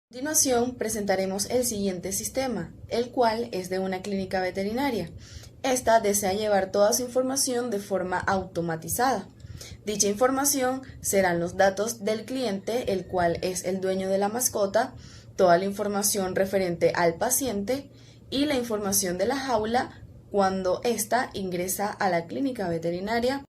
A continuación presentaremos el siguiente sistema, el cual es de una clínica veterinaria. Esta desea llevar toda su información de forma automatizada. Dicha información serán los datos del cliente, el cual es el dueño de la mascota, toda la información referente al paciente y la información de la jaula cuando ésta ingresa a la clínica veterinaria.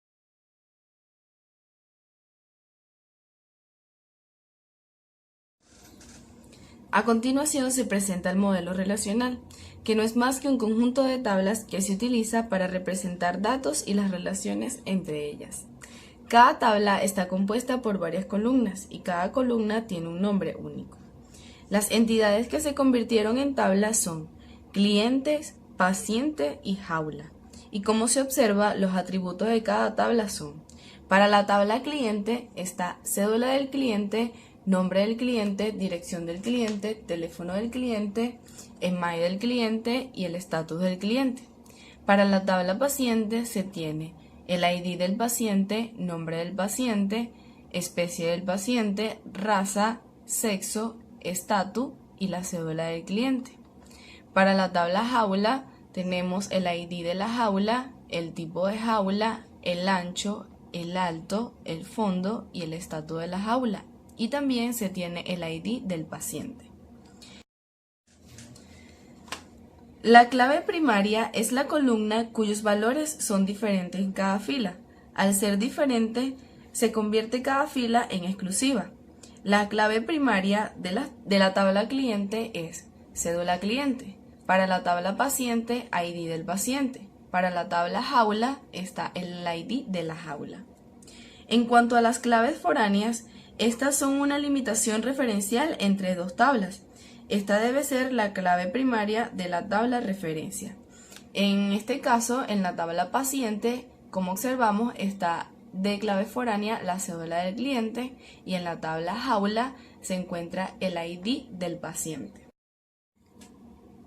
A continuación se presenta el modelo relacional, que no es más que un conjunto de tablas que se utiliza para representar datos y las relaciones entre ellas. Cada tabla está compuesta por varias columnas y cada columna tiene un nombre único. Las entidades que se convirtieron en tablas son clientes, paciente y jaula. Y como se observa, los atributos de cada tabla son: para la tabla cliente está cédula del cliente, nombre del cliente, dirección del cliente, teléfono del cliente, email del cliente y el estatus del cliente. Para la tabla paciente se tiene el ID del paciente, nombre del paciente, especie del paciente, raza, sexo, estatus y la cédula del cliente. Para la tabla jaula tenemos el ID de la jaula, el tipo de jaula, el ancho, el alto, el fondo y el estatus de la jaula. Y también se tiene el ID del paciente. La clave primaria es la columna cuyos valores son diferentes en cada fila. Al ser diferente, se convierte cada fila en exclusiva. La clave primaria de la tabla cliente es cédula cliente. Para la tabla paciente, ID del paciente. Para la tabla jaula está el ID de la jaula. En cuanto a las claves foráneas, estas son una limitación referencial entre dos tablas. Esta debe ser la clave primaria de la tabla referencia. En este caso, en la tabla paciente, como observamos, está de clave foránea la cédula del cliente y en la tabla jaula se encuentra el ID del paciente.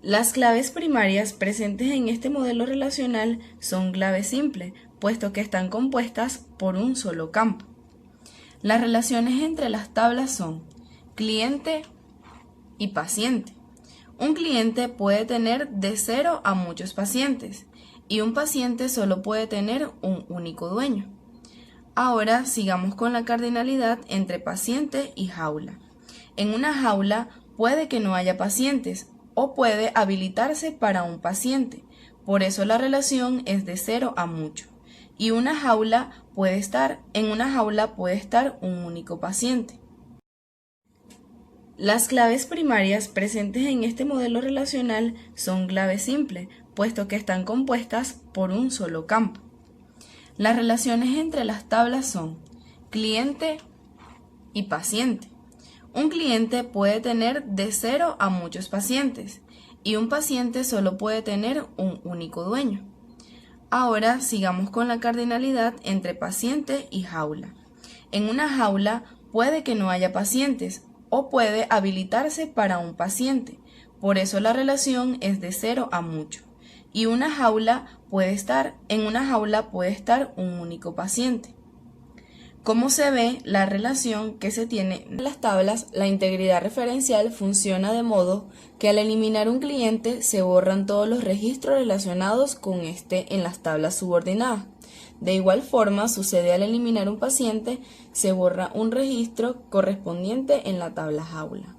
Las claves primarias presentes en este modelo relacional son claves simples, puesto que están compuestas por un solo campo. Las relaciones entre las tablas son cliente y paciente. Un cliente puede tener de 0 a muchos pacientes y un paciente solo puede tener un único dueño. Ahora sigamos con la cardinalidad entre paciente y jaula. En una jaula puede que no haya pacientes o puede habilitarse para un paciente, por eso la relación es de 0 a mucho. Y en una jaula puede estar un único paciente. Las claves primarias presentes en este modelo relacional son claves simples, puesto que están compuestas por un solo campo. Las relaciones entre las tablas son cliente y paciente. Un cliente puede tener de 0 a muchos pacientes y un paciente solo puede tener un único dueño. Ahora sigamos con la cardinalidad entre paciente y jaula. En una jaula puede que no haya pacientes o puede habilitarse para un paciente, por eso la relación es de 0 a mucho. Y en una jaula puede estar un único paciente. Como se ve, la relación que se tiene en las tablas, la integridad referencial funciona de modo que al eliminar un cliente se borran todos los registros relacionados con este en las tablas subordinadas. De igual forma, sucede al eliminar un paciente, se borra un registro correspondiente en la tabla jaula.